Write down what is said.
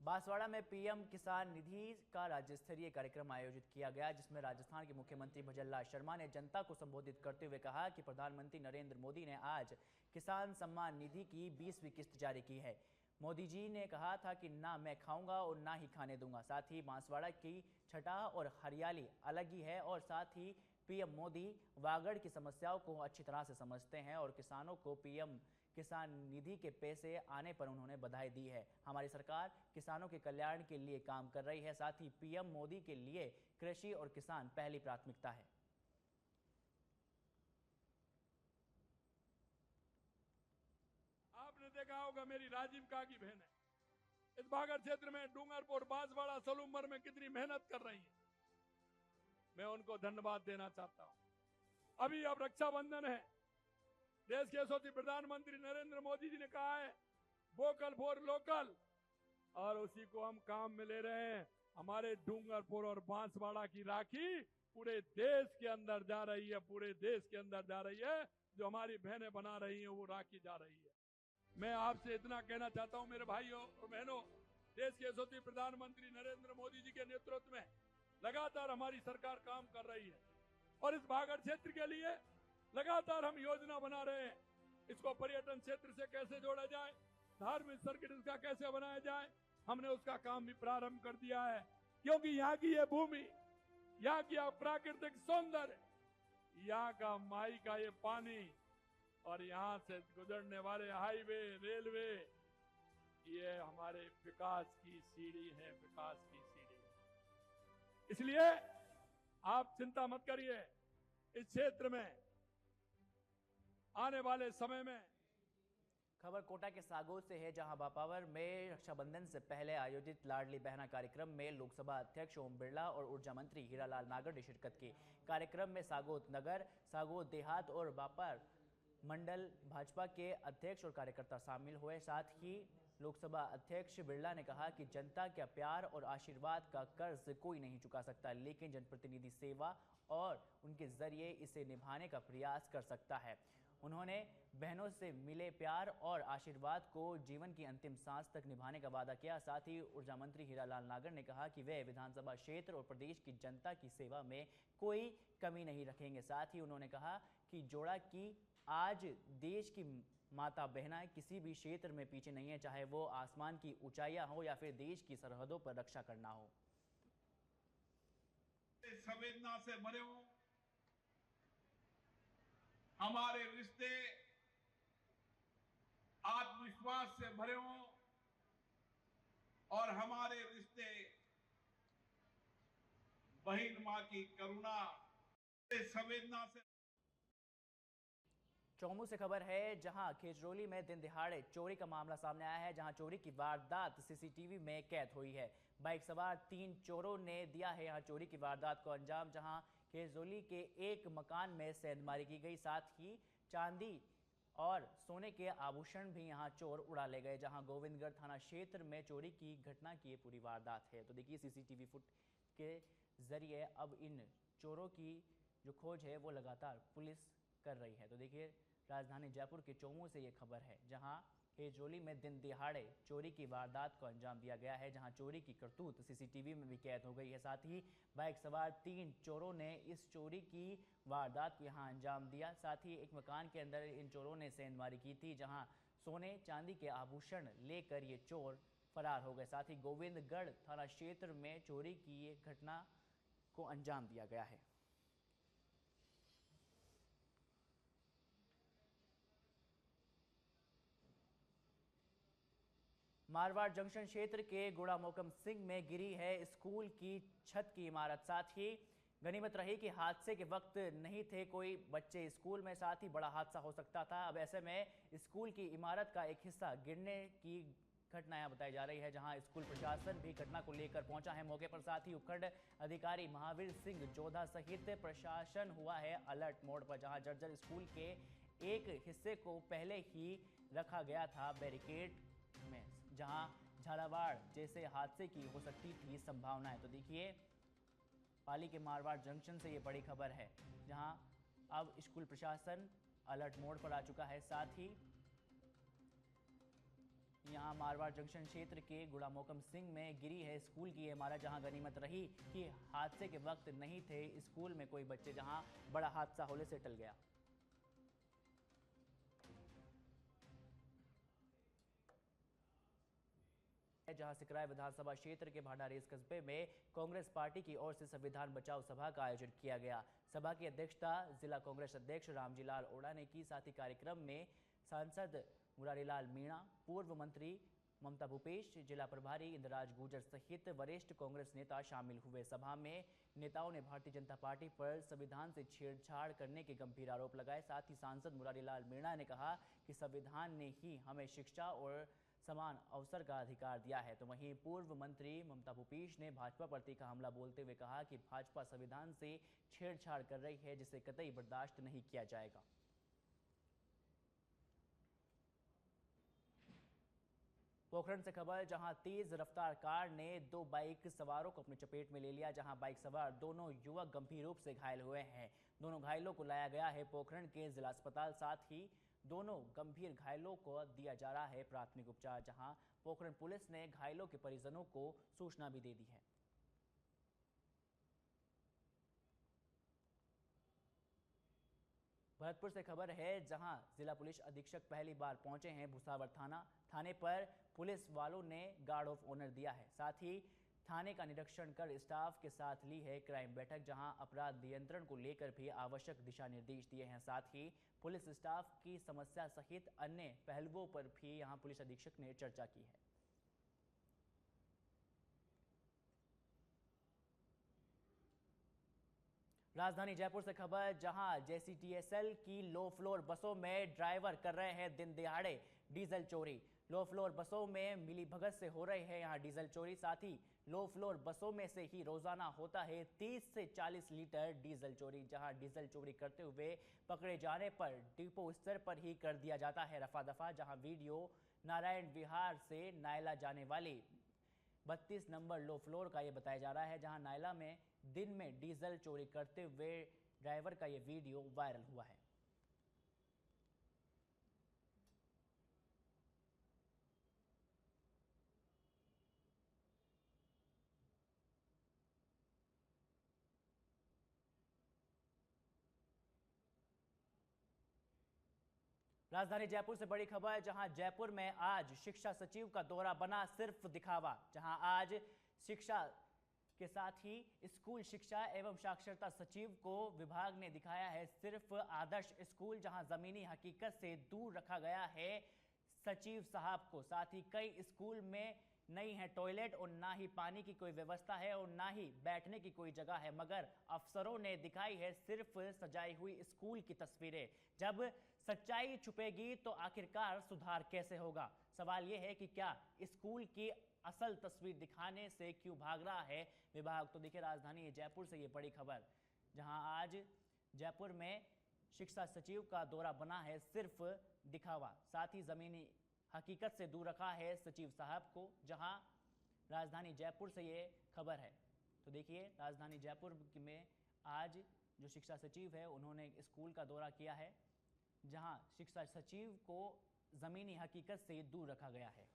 बांसवाड़ा में पीएम किसान निधि का राज्य स्तरीय कार्यक्रम आयोजित किया गया, जिसमें राजस्थान के मुख्यमंत्री भजनलाल शर्मा ने जनता को संबोधित करते हुए कहा कि प्रधानमंत्री नरेंद्र मोदी ने आज किसान सम्मान निधि की 20वीं किस्त जारी की है। मोदी जी ने कहा था कि ना मैं खाऊंगा और ना ही खाने दूंगा। साथ ही बांसवाड़ा की छटा और हरियाली अलग ही है और साथ ही पीएम मोदी वागड़ की समस्याओं को अच्छी तरह से समझते हैं और किसानों को पीएम किसान निधि के पैसे आने पर उन्होंने बधाई दी है। हमारी सरकार किसानों के कल्याण के लिए काम कर रही है। साथ ही पीएम मोदी के लिए कृषि और किसान पहली प्राथमिकता है। आपने देखा होगा मेरी राजीव काकी बहन है, इस बागड़ क्षेत्र में डूंगरपुर, बांसवाड़ा, सलूमर में कितनी मेहनत कर रही है। मैं उनको धन्यवाद देना चाहता हूं। अभी अब रक्षाबंधन है। देश के यशस्वी प्रधानमंत्री नरेंद्र मोदी जी ने कहा है वोकल फॉर लोकल, और उसी को हम काम में ले रहे हैं। हमारे डूंगरपुर और बांसवाड़ा की राखी पूरे देश के अंदर जा रही है, पूरे देश के अंदर जा रही है। जो हमारी बहनें बना रही हैं वो राखी जा रही है। मैं आपसे इतना कहना चाहता हूं मेरे भाइयों और बहनों, देश के यशस्वी प्रधानमंत्री नरेंद्र मोदी जी के नेतृत्व में लगातार हमारी सरकार काम कर रही है और इस बागड़ क्षेत्र के लिए लगातार हम योजना बना रहे हैं। इसको पर्यटन क्षेत्र से कैसे जोड़ा जाए, धार्मिक सर्किट इसका कैसे बनाया जाए, हमने उसका काम भी प्रारंभ कर दिया है। क्योंकि यहाँ की ये भूमि, यहाँ की प्राकृतिक सौंदर्य, यहाँ का माई का ये पानी और यहाँ से गुजरने वाले हाईवे, रेलवे, ये हमारे विकास की सीढ़ी है, विकास की सीढ़ी। इसलिए आप चिंता मत करिए, इस क्षेत्र में आने वाले समय में। खबर कोटा के सागोद से है, जहां बापावर में रक्षाबंधन से पहले आयोजित लाडली बहना कार्यक्रम में लोकसभा अध्यक्ष ओम बिरला और ऊर्जा मंत्री हीरालाल नागर ने शिरकत की। कार्यक्रम में सागोद नगर, सागोद देहात और बापर मंडल भाजपा के अध्यक्ष और कार्यकर्ता शामिल हुए। साथ ही लोकसभा अध्यक्ष बिरला ने कहा कि जनता का प्यार और आशीर्वाद का कर्ज कोई नहीं चुका सकता, लेकिन जनप्रतिनिधि सेवा और उनके जरिए इसे निभाने का प्रयास कर सकता है। उन्होंने बहनों से मिले प्यार और आशीर्वाद को जीवन की अंतिम सांस तक निभाने का वादा किया। साथ ही ऊर्जा मंत्री हीरालाल नागर ने कहा कि वे विधानसभा क्षेत्र और प्रदेश की जनता की सेवा में कोई कमी नहीं रखेंगे। साथ ही उन्होंने कहा कि जोड़ा की आज देश की माता बहना किसी भी क्षेत्र में पीछे नहीं है, चाहे वो आसमान की ऊंचाइयां हो या फिर देश की सरहदों पर रक्षा करना हो। संवेदना से भरे हो हमारे रिश्ते, आत्मविश्वास से भरे हों और हमारे रिश्ते बहन मां की करुणा संवेदना से। चौमू से खबर है, जहां खेजरोली में दिन दिहाड़े चोरी का मामला सामने आया है, जहां चोरी की वारदात सीसीटीवी में कैद हुई है। बाइक सवार 3 चोरों ने दिया है यहां चोरी की वारदात को अंजाम, जहां खेजरोली के एक मकान में सेंधमारी की गई। साथ ही चांदी और सोने के आभूषण भी यहां चोर उड़ा ले गए। जहां गोविंदगढ़ थाना क्षेत्र में चोरी की घटना की ये पूरी वारदात है। तो देखिए, सीसीटीवी फुट के जरिए अब इन चोरों की जो खोज है वो लगातार पुलिस कर रही है। तो देखिए, राजधानी जयपुर के चौमू से ये खबर है, जहां खेजरोली में दिन दिहाड़े चोरी की वारदात को अंजाम दिया गया है, जहां चोरी की करतूत सीसीटीवी में भी कैद हो गई है। साथ ही बाइक सवार 3 चोरों ने इस चोरी की वारदात को यहां अंजाम दिया। साथ ही एक मकान के अंदर इन चोरों ने सेंधमारी की थी, जहां सोने चांदी के आभूषण लेकर ये चोर फरार हो गए। साथ ही गोविंदगढ़ थाना क्षेत्र में चोरी की ये घटना को अंजाम दिया गया है। मारवाड़ जंक्शन क्षेत्र के गुड़ा मोकम सिंह में गिरी है स्कूल की छत की इमारत। साथ ही गनीमत रही कि हादसे के वक्त नहीं थे कोई बच्चे स्कूल में, साथ ही बड़ा हादसा हो सकता था। अब ऐसे में स्कूल की इमारत का एक हिस्सा गिरने की घटना यहां बताई जा रही है, जहां स्कूल प्रशासन भी घटना को लेकर पहुंचा है मौके पर। साथ ही उपखंड अधिकारी महावीर सिंह जोधा सहित प्रशासन हुआ है अलर्ट मोड पर, जहां जर्जर स्कूल के एक हिस्से को पहले ही रखा गया था बैरिकेड में, जहां झालावाड़ जैसे हादसे की हो सकती थी संभावनाएं। तो देखिए, पाली के मारवाड़ जंक्शन से ये बड़ी खबर है, जहां अब स्कूल प्रशासन अलर्ट मोड पर आ चुका है। साथ ही यहाँ मारवाड़ जंक्शन क्षेत्र के गुड़ामोकम सिंह में गिरी है स्कूल की इमारत, जहां गनीमत रही कि हादसे के वक्त नहीं थे स्कूल में कोई बच्चे, जहां बड़ा हादसा होने से टल गया। जहां सिकराय विधानसभा क्षेत्र के भांडारेस कस्बे में कांग्रेस पार्टी की ओर से संविधान बचाओ सभा का आयोजन किया गया। सभा की अध्यक्षता जिला कांग्रेस अध्यक्ष रामजीलाल ओड़ा ने की। साथ ही कार्यक्रम में सांसद मुरारीलाल मीणा, पूर्व मंत्री ममता भूपेश, जिला प्रभारी इंद्रराज गुर्जर सहित वरिष्ठ कांग्रेस नेता शामिल हुए। सभा में नेताओं ने भारतीय जनता पार्टी पर संविधान से छेड़छाड़ करने के गंभीर आरोप लगाए। साथ ही सांसद मुरारीलाल मीणा ने कहा कि संविधान ने ही हमें शिक्षा और समान अवसर का अधिकार दिया है। तो वहीं पूर्व मंत्री ममता भूपेश ने भाजपा पर तीखा हमला बोलते हुए कहा कि भाजपा संविधान से छेड़छाड़ कर रही है, जिसे कतई बर्दाश्त नहीं किया जाएगा। पोखरण से खबर, जहां तेज रफ्तार कार ने 2 बाइक सवारों को अपनी चपेट में ले लिया, जहां बाइक सवार दोनों युवक गंभीर रूप से घायल हुए हैं। दोनों घायलों को लाया गया है पोखरण के जिला अस्पताल। साथ ही दोनों गंभीर घायलों को दिया जा रहा है प्राथमिक उपचार, जहां पोखरण पुलिस ने घायलों के परिजनों को सूचना भी दे दी है। भरतपुर से खबर है, जहां जिला पुलिस अधीक्षक पहली बार पहुंचे हैं भुसावर थाने पर पुलिस वालों ने गार्ड ऑफ ऑनर दिया है। साथ ही थाने का निरीक्षण कर स्टाफ के साथ ली है क्राइम बैठक, जहां अपराध नियंत्रण को लेकर भी आवश्यक दिशा निर्देश दिए हैं। साथ ही पुलिस स्टाफ की समस्या सहित अन्य पहलुओं पर भी यहां पुलिस अधीक्षक ने चर्चा की है। राजधानी जयपुर से खबर, जहां जेसीटीएसएल की लो फ्लोर बसों में ड्राइवर कर रहे हैं दिन दिहाड़े डीजल चोरी। लो फ्लोर बसों में मिली भगत से हो रही है यहां डीजल चोरी। साथ ही लो फ्लोर बसों में से ही रोजाना होता है 30 से 40 लीटर डीजल चोरी, जहां डीजल चोरी करते हुए पकड़े जाने पर डिपो स्तर पर ही कर दिया जाता है रफा दफा। जहां वीडियो नारायण विहार से नायला जाने वाली 32 नंबर लो फ्लोर का ये बताया जा रहा है, जहां नायला में दिन में डीजल चोरी करते हुए ड्राइवर का ये वीडियो वायरल हुआ है। राजधानी जयपुर से बड़ी खबर, जहां जयपुर में आज शिक्षा सचिव का दौरा बना सिर्फ दिखावा। जहां आज शिक्षा के साथ ही स्कूल शिक्षा एवं साक्षरता सचिव को विभाग ने दिखाया है सिर्फ आदर्श स्कूल, जहां जमीनी हकीकत से दूर रखा गया है सचिव साहब को। साथ ही कई स्कूल में नहीं है टॉयलेट और ना ही पानी की कोई व्यवस्था है और ना ही बैठने की कोई जगह है, मगर अफसरों ने दिखाई है सिर्फ सजाई हुई स्कूल की तस्वीरें। जब सच्चाई छुपेगी तो आखिरकार सुधार कैसे होगा? सवाल यह है कि क्या स्कूल की असल तस्वीर दिखाने से क्यों भाग रहा है विभाग? तो देखिए, राजधानी जयपुर से ये बड़ी खबर, जहां आज जयपुर में शिक्षा सचिव का दौरा बना है सिर्फ दिखावा। साथ ही जमीनी हकीकत से दूर रखा है सचिव साहब को, जहां राजधानी जयपुर से ये खबर है। तो देखिए, राजधानी जयपुर में आज जो शिक्षा सचिव है उन्होंने स्कूल का दौरा किया है, जहां शिक्षा सचिव को जमीनी हकीकत से दूर रखा गया है।